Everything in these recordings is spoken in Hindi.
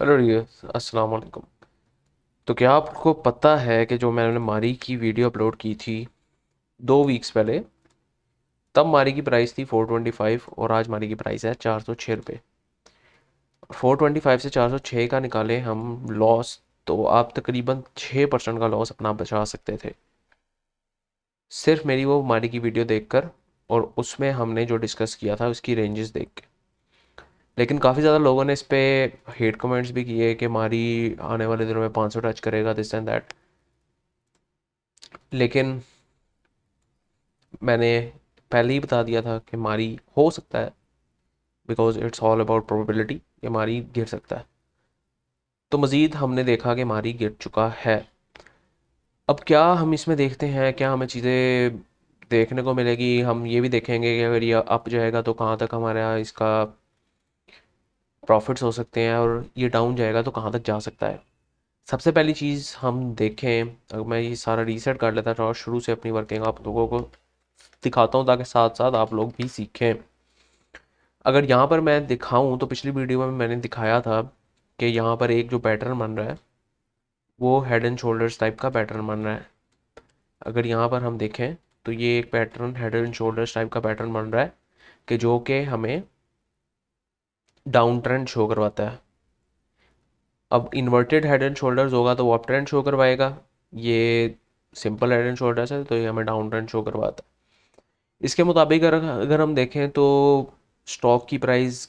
हेलो डियर, अस्सलाम वालेकुम। तो क्या आपको पता है कि जो मैंने मारी की वीडियो अपलोड की थी 2 वीक्स पहले, तब मारी की प्राइस थी 425 और आज मारी की प्राइस है 406 रुपये। 425 से 406 का निकालें हम लॉस, तो आप तकरीबन 6% का लॉस अपना बचा सकते थे, सिर्फ मेरी वो मारी की वीडियो देखकर और उसमें हमने जो डिस्कस किया था उसकी रेंजेस देख के। लेकिन काफ़ी ज़्यादा लोगों ने इस पे हेट कमेंट्स भी किए कि मारी आने वाले दिनों में 500 टच करेगा, दिस एंड दैट। लेकिन मैंने पहले ही बता दिया था कि मारी हो सकता है, because it's all about probability, कि मारी गिर सकता है। तो मज़ीद हमने देखा कि मारी गिर चुका है। अब क्या हम इसमें देखते हैं, क्या हमें चीज़ें देखने को मिलेगी? हम ये भी देखेंगे कि अगर ये अप जाएगा तो कहाँ तक हमारा इसका प्रॉफिट्स हो सकते हैं, और ये डाउन जाएगा तो कहाँ तक जा सकता है। सबसे पहली चीज़ हम देखें, अगर मैं ये सारा रीसेट कर लेता था और शुरू से अपनी वर्किंग आप लोगों को दिखाता हूँ ताकि साथ साथ आप लोग भी सीखें। अगर यहाँ पर मैं दिखाऊं तो पिछली वीडियो में मैंने दिखाया था कि यहाँ पर एक जो पैटर्न बन रहा है वो हेड एंड शोल्डर्स टाइप का पैटर्न बन रहा है। अगर यहाँ पर हम देखें तो ये एक pattern head and shoulders type का पैटर्न बन रहा है कि जो कि हमें डाउन ट्रेंड शो करवाता है। अब इन्वर्टेड हेड एंड शोल्डर्स होगा तो वो अप ट्रेंड शो करवाएगा। ये सिंपल हेड एंड शोल्डर्स है तो ये हमें डाउन ट्रेंड शो करवाता है। इसके मुताबिक अगर अगर हम देखें तो स्टॉक की प्राइस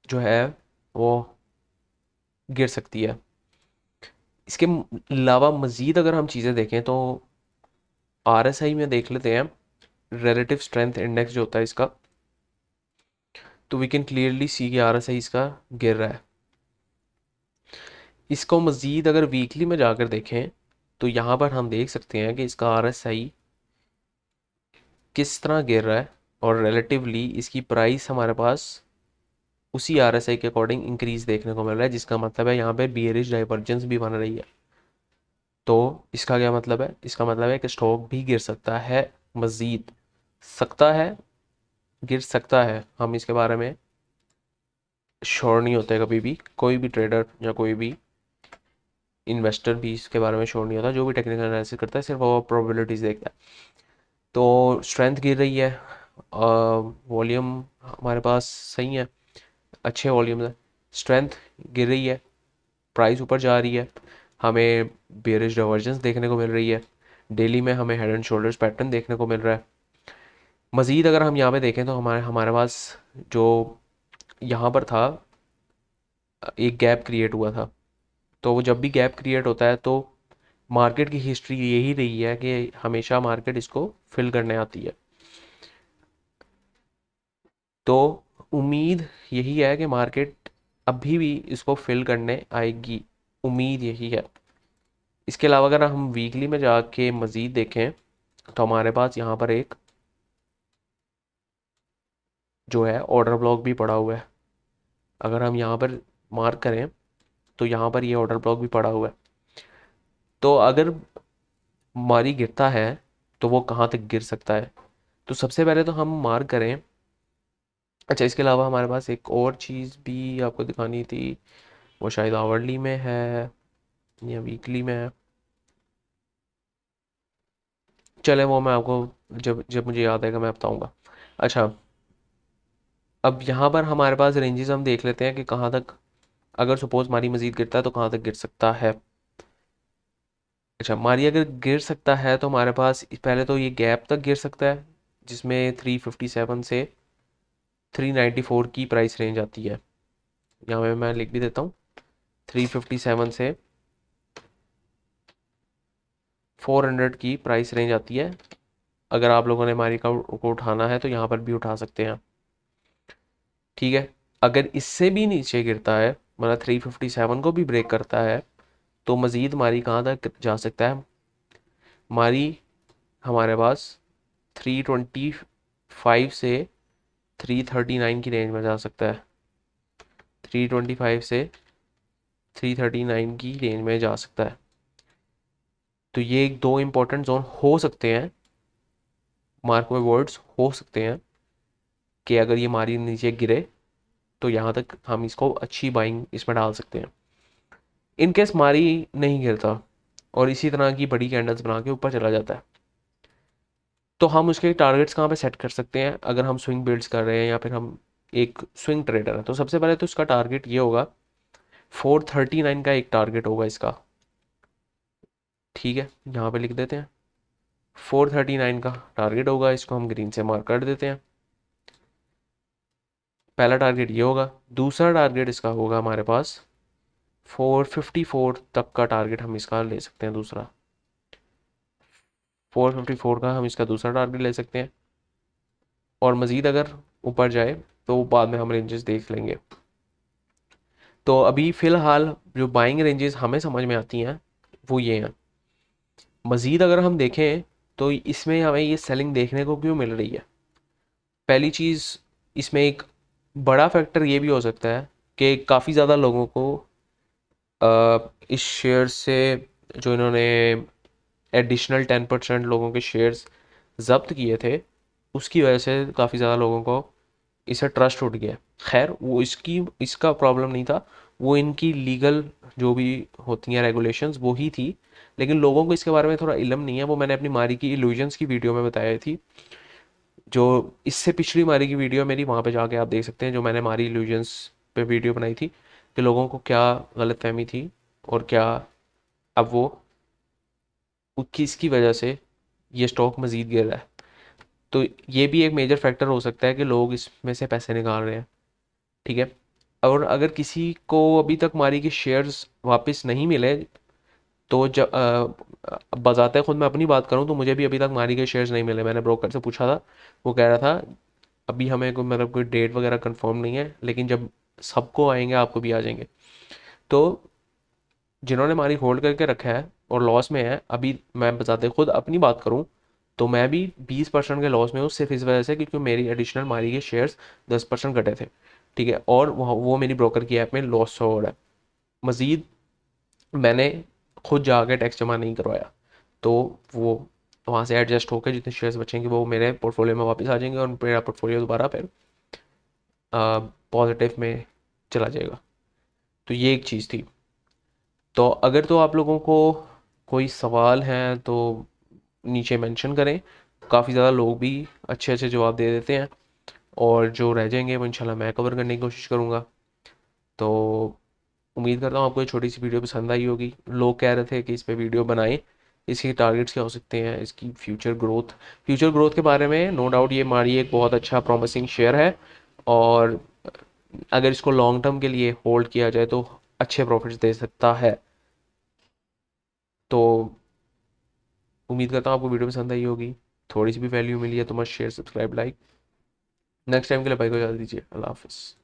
जो है वो गिर सकती है। इसके अलावा मज़ीद अगर हम चीज़ें देखें तो आरएसआई में देख लेते हैं, रिलेटिव स्ट्रेंथ इंडेक्स जो होता है इसका, तो वी कैन क्लियरली सी कि आरएसआई इसका गिर रहा है। इसको मज़ीद अगर वीकली में जाकर देखें तो यहाँ पर हम देख सकते हैं कि इसका आरएसआई किस तरह गिर रहा है और रिलेटिवली इसकी प्राइस हमारे पास उसी आरएसआई के अकॉर्डिंग इंक्रीज देखने को मिल रहा है, जिसका मतलब है यहाँ पे बियरिश डाइवर्जेंस भी बन रही है। तो इसका क्या मतलब है? इसका मतलब है कि स्टॉक भी गिर सकता है, मज़ीद सकता है, गिर सकता है। हम इसके बारे में श्योर नहीं होते कभी भी, कोई भी ट्रेडर या कोई भी इन्वेस्टर भी इसके बारे में श्योर नहीं होता। जो भी टेक्निकल एनालिसिस करता है सिर्फ वो प्रोबेबिलिटीज़ देखता है। तो स्ट्रेंथ गिर रही है, वॉल्यूम हमारे पास सही है, अच्छे वॉल्यूम है। स्ट्रेंथ गिर रही है, प्राइस ऊपर जा रही है, हमें बेयरिश डाइवर्जेंस देखने को मिल रही है, डेली में हमें हेड एंड शोल्डर्स पैटर्न देखने को मिल रहा है। मज़ीद अगर हम यहाँ पे देखें तो हमारे हमारे पास जो यहाँ पर था एक गैप क्रिएट हुआ था। तो वो जब भी गैप क्रिएट होता है तो मार्केट की हिस्ट्री यही रही है कि हमेशा मार्केट इसको फिल करने आती है। तो उम्मीद यही है कि मार्केट अभी भी इसको फिल करने आएगी, उम्मीद यही है। इसके अलावा अगर हम वीकली में जाके मज़ीद देखें तो हमारे पास यहाँ पर एक जो है ऑर्डर ब्लॉक भी पड़ा हुआ है। अगर हम यहाँ पर मार्क करें तो यहाँ पर ये ऑर्डर ब्लॉक भी पड़ा हुआ है। तो अगर मारी गिरता है तो वो कहाँ तक गिर सकता है? तो सबसे पहले तो हम मार्क करें। अच्छा, इसके अलावा हमारे पास एक और चीज़ भी आपको दिखानी थी, वो शायद आवरली में है या वीकली में है। चले वो मैं आपको जब जब मुझे याद आएगा मैं बताऊंगा। अच्छा, अब यहाँ पर हमारे पास रेंजेस हम देख लेते हैं कि कहाँ तक, अगर सपोज मारी मजीद गिरता है तो कहाँ तक गिर सकता है। अच्छा, मारी अगर गिर सकता है तो हमारे पास पहले तो ये गैप तक गिर सकता है, जिसमें 357 से 394 की प्राइस रेंज आती है। यहाँ पे मैं लिख भी देता हूँ, 357 से 400 की प्राइस रेंज आती है। अगर आप लोगों ने मारी को उठाना है तो यहाँ पर भी उठा सकते हैं। ठीक है, अगर इससे भी नीचे गिरता है, मतलब 357 को भी ब्रेक करता है, तो मज़ीद मारी कहाँ तक जा सकता है? मारी हमारे पास 325 से 339 की रेंज में जा सकता है। 325 से 339 की रेंज में जा सकता है। तो ये एक दो इंपॉर्टेंट जोन हो सकते हैं, मार्क में वर्ड्स हो सकते हैं, कि अगर ये मारी नीचे गिरे तो यहाँ तक हम इसको अच्छी बाइंग इसमें डाल सकते हैं। इनकेस मारी नहीं गिरता और इसी तरह की बड़ी कैंडल्स बना के ऊपर चला जाता है, तो हम उसके टारगेट्स कहाँ पे सेट कर सकते हैं अगर हम स्विंग बिल्ड्स कर रहे हैं या फिर हम एक स्विंग ट्रेडर है। तो सबसे पहले तो इसका टारगेट ये होगा, 439 का एक टारगेट होगा इसका। ठीक है, यहाँ पे लिख देते हैं 439 का टारगेट होगा, इसको हम ग्रीन से मार्क कर देते हैं। पहला टारगेट ये होगा। दूसरा टारगेट इसका होगा हमारे पास 454 तक का टारगेट हम इसका ले सकते हैं। दूसरा 454 का हम इसका दूसरा टारगेट ले सकते हैं, और मज़ीद अगर ऊपर जाए तो बाद में हम रेंजेस देख लेंगे। तो अभी फ़िलहाल जो बाइंग रेंजेस हमें समझ में आती हैं वो ये हैं। मज़ीद अगर हम देखें तो इसमें हमें ये सेलिंग देखने को क्यों मिल रही है। पहली चीज़, इसमें एक बड़ा फैक्टर ये भी हो सकता है कि काफ़ी ज़्यादा लोगों को इस शेयर से, जो इन्होंने एडिशनल 10% लोगों के शेयर्स जब्त किए थे, उसकी वजह से काफ़ी ज़्यादा लोगों को इसे ट्रस्ट उठ गया। खैर वो इसका प्रॉब्लम नहीं था, वो इनकी लीगल जो भी होती हैं रेगुलेशंस वो ही थी, लेकिन लोगों को इसके बारे में थोड़ा इल्म नहीं है। वो मैंने अपनी मारी की इल्यूजन्स की वीडियो में बताई थी, जो इससे पिछली मारी की वीडियो मेरी, वहाँ पे जाके आप देख सकते हैं, जो मैंने मारी इल्यूजन्स पे वीडियो बनाई थी कि लोगों को क्या गलतफहमी थी और क्या अब वो किसकी वजह से ये स्टॉक मज़ीद गिर रहा है। तो ये भी एक मेजर फैक्टर हो सकता है कि लोग इसमें से पैसे निकाल रहे हैं। ठीक है, और अगर किसी को अभी तक मारी के शेयर्स वापस नहीं मिले, तो जब बजाते खुद मैं अपनी बात करूं तो मुझे भी अभी तक मारी के शेयर्स नहीं मिले। मैंने ब्रोकर से पूछा था, वो कह रहा था अभी हमें कोई मतलब कोई डेट वगैरह कंफर्म नहीं है, लेकिन जब सबको आएंगे आपको भी आ जाएंगे। तो जिन्होंने मारी होल्ड करके रखा है और लॉस में है, अभी मैं बताते खुद अपनी बात करूं तो मैं भी 20% के लॉस में हूँ, सिर्फ इस वजह से क्योंकि मेरी एडिशनल मारी के शेयर्स 10% घटे थे। ठीक है, और वो मेरी ब्रोकर की ऐप में लॉस हो रहा है। मज़ीद मैंने खुद जाके टैक्स जमा नहीं करवाया, तो वो वहाँ से एडजस्ट होकर जितने शेयर्स बचेंगे वो मेरे पोर्टफोलियो में वापस आ जाएंगे और मेरा पोर्टफोलियो दोबारा फिर पॉजिटिव में चला जाएगा। तो ये एक चीज़ थी। तो अगर तो आप लोगों को कोई सवाल हैं तो नीचे मेंशन करें, काफ़ी ज़्यादा लोग भी अच्छे अच्छे जवाब दे देते हैं, और जो रह जाएंगे वो इंशाल्लाह मैं कवर करने की कोशिश करूँगा। तो उम्मीद करता हूँ आपको ये छोटी सी वीडियो पसंद आई होगी। लोग कह रहे थे कि इस पे वीडियो बनाएं, इसके टारगेट्स क्या हो सकते हैं, इसकी फ्यूचर ग्रोथ के बारे में। नो डाउट ये मारी एक बहुत अच्छा प्रॉमिसिंग शेयर है, और अगर इसको लॉन्ग टर्म के लिए होल्ड किया जाए तो अच्छे प्रॉफिट्स दे सकता है। तो उम्मीद करता हूँ आपको वीडियो पसंद आई होगी, थोड़ी सी भी वैल्यू मिली है तो मस्त share, subscribe, like. Next time के लिए भाई को याद दीजिए। अल्लाह हाफिज़।